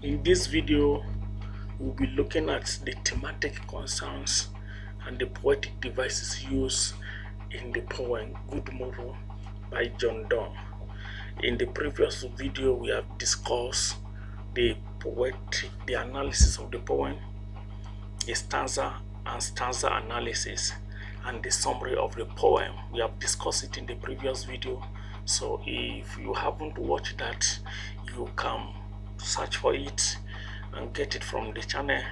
In this video, we'll be looking at the thematic concerns and the poetic devices used in the poem Good Morrow by Donne. In the previous video, we have discussed the analysis of the poem, the stanza and stanza analysis, and the summary of the poem. We have discussed it in the previous video, so if you haven't watched that, you can search for it and get it from the channel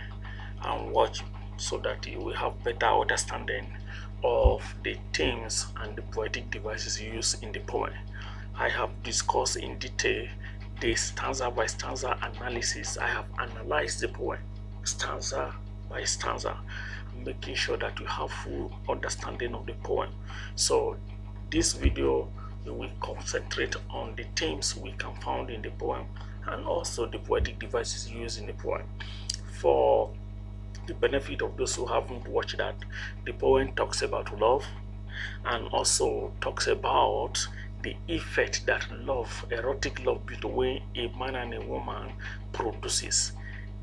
and watch, so that you will have better understanding of the themes and the poetic devices used in the poem. I have discussed in detail the stanza by stanza analysis. I have analyzed the poem stanza by stanza, making sure that you have full understanding of the poem. So this video will concentrate on the themes we can find in the poem and also the poetic devices used in the poem. For the benefit of those who haven't watched that, the poem talks about love and also talks about the effect that love, erotic love between a man and a woman produces.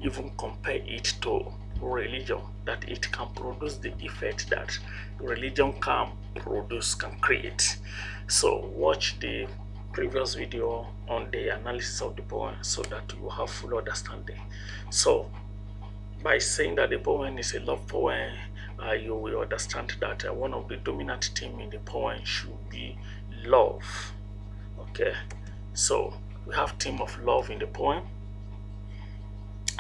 Even compare it to religion, that it can produce the effect that religion can produce, can create. So watch the previous video on the analysis of the poem so that you have full understanding. So by saying that the poem is a love poem, you will understand that one of the dominant themes in the poem should be love. Okay, so we have theme of love in the poem,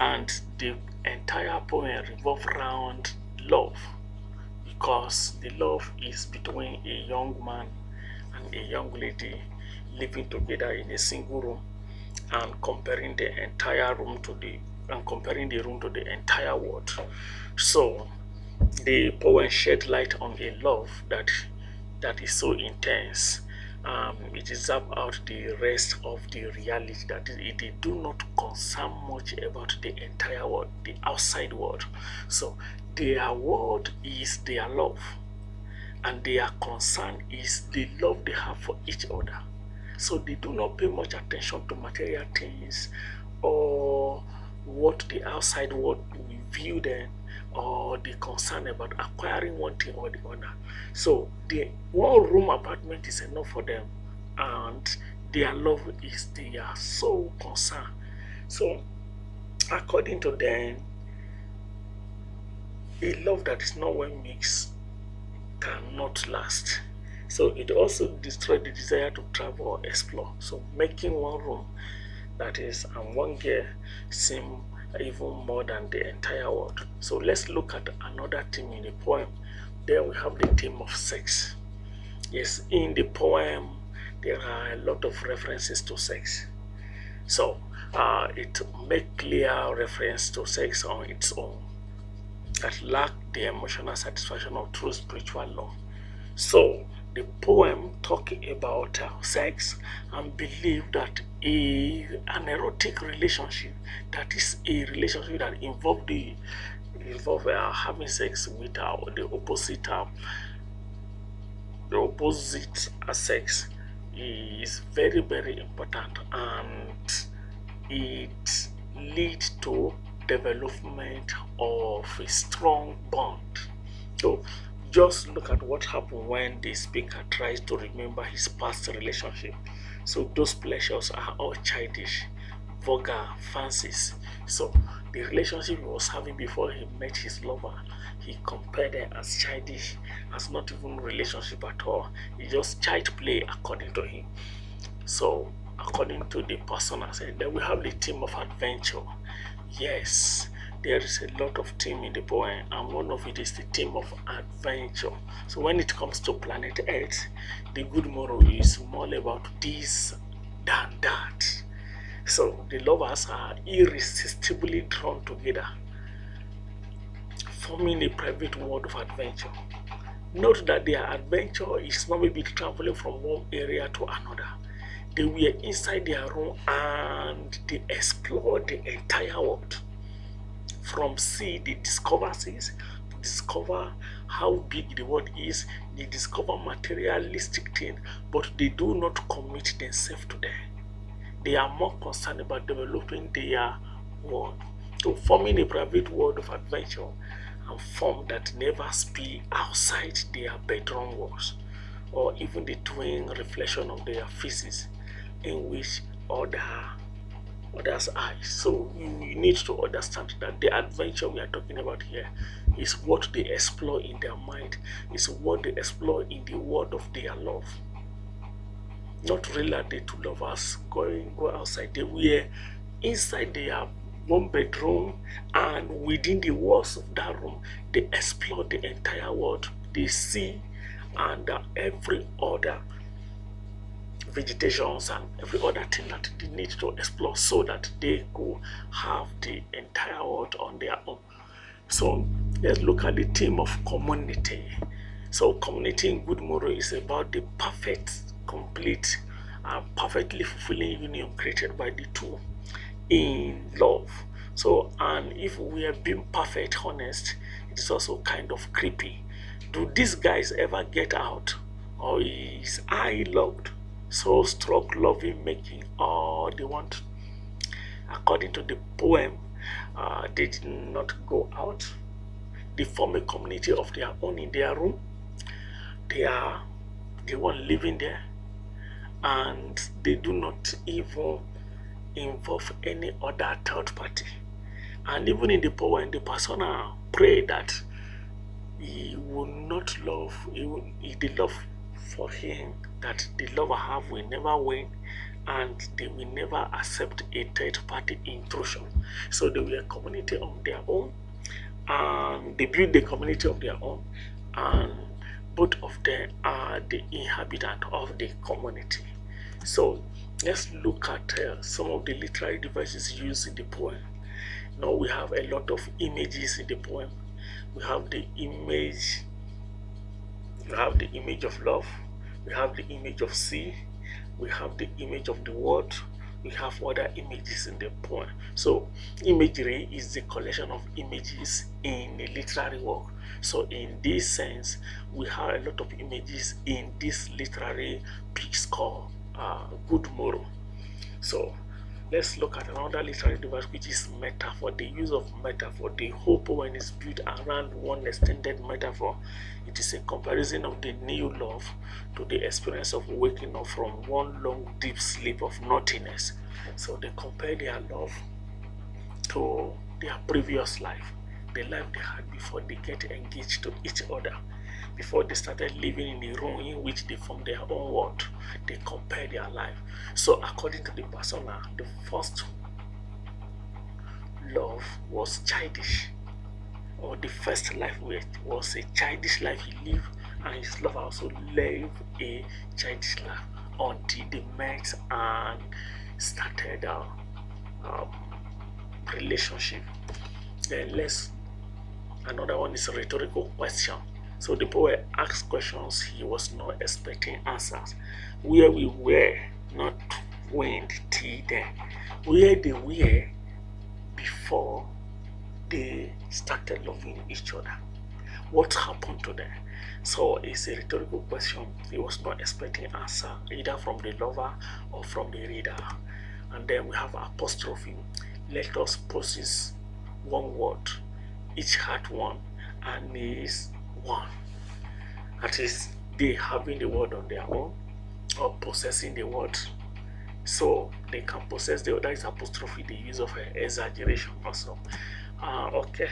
and the entire poem revolves around love, because the love is between a young man and a young lady living together in a single room, and comparing the entire room to the entire world. So the poem shed light on a love that is so intense. It is about the rest of the reality, that is, they do not concern much about the entire world, the outside world. So their world is their love, and their concern is the love they have for each other. So they do not pay much attention to material things or what the outside world will view them, or the concern about acquiring one thing or the other. So the one room apartment is enough for them, and their love is their sole concern. So according to them, a love that is not well mixed cannot last. So it also destroys the desire to travel or explore. So making one room, that is, and one girl seem even more than the entire world. So let's look at another theme in the poem. Then we have the theme of sex. Yes, in the poem there are a lot of references to sex. So it makes clear reference to sex on its own that lack the emotional satisfaction of true spiritual love. So the poem talking about sex and believe that an erotic relationship, that is a relationship that involve having sex with the opposite sex, is very, very important, and it leads to development of a strong bond. So just look at what happened when the speaker tries to remember his past relationship. So those pleasures are all childish, vulgar fancies. So the relationship he was having before he met his lover, he compared them as childish, as not even relationship at all. It's just child play according to him. So according to the person I said, then we have the theme of adventure. Yes, there is a lot of theme in the poem, and one of it is the theme of adventure. So when it comes to planet Earth, the Good Morrow is more about this than that. So the lovers are irresistibly drawn together, forming a private world of adventure. Note that their adventure is not maybe traveling from one area to another. They were inside their room and they explored the entire world. From sea, they discover seas, they discover how big the world is, they discover materialistic things, but they do not commit themselves to them. They are more concerned about developing their world, to forming a private world of adventure and fun that never spill outside their bedroom walls, or even the twin reflection of their faces in which others' eyes. So you need to understand that the adventure we are talking about here is what they explore in their mind, is what they explore in the world of their love. Not really the two lovers go outside. They were inside their one bedroom, and within the walls of that room, they explore the entire world. They see and every other vegetations and every other thing that they need to explore so that they could have the entire world on their own. So let's look at the theme of community. So community in good Morrow is about the perfect, complete, and perfectly fulfilling union created by the two in love. So, and if we are being perfect, honest, it is also kind of creepy. Do these guys ever get out? Or is I loved so struck loving making all they want? According to the poem, they did not go out. They form a community of their own in their room. They are the one living there, and they do not even involve any other third party. And even in the poem, the persona pray that he will not love, the love for him that the lover have will never win, and they will never accept a third party intrusion. So they were a community on their own, and they build the community of their own, and both of them are the inhabitant of the community. So let's look at some of the literary devices used in the poem. Now we have a lot of images in the poem. We have the image, of love, we have the image of sea, we have the image of the world, we have other images in the poem. So imagery is the collection of images in a literary work. So in this sense, we have a lot of images in this literary piece called Good Morrow. So let's look at another literary device, which is metaphor. The use of metaphor. The whole poem is built around one extended metaphor. It is a comparison of the new love to the experience of waking up from one long deep sleep of nothingness. So they compare their love to their previous life, the life they had before they get engaged to each other. Before they started living in a room in which they formed their own world, they compare their life. So according to the persona, the first love was childish, or the first life was a childish life he lived, and his lover also lived a childish life until they met and started a relationship. Then another one is a rhetorical question. So the poet asks questions he was not expecting answers. Where we were, not when till then. Where they were before they started loving each other. What happened to them? So it's a rhetorical question. He was not expecting answer either from the lover or from the reader. And then we have apostrophe. Let us possess one word. Each had one and is one. That is, they having the word on their own or possessing the word. So they can possess the other is apostrophe, the use of exaggeration also. Okay,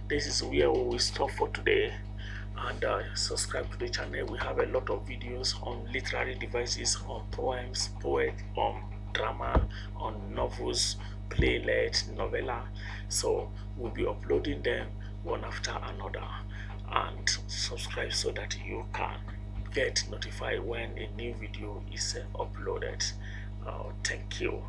this is where we will stop for today. And subscribe to the channel. We have a lot of videos on literary devices, on poems, on drama, on novels, playlet, novella. So we'll be uploading them one after another, and subscribe so that you can get notified when a new video is uploaded. Thank you.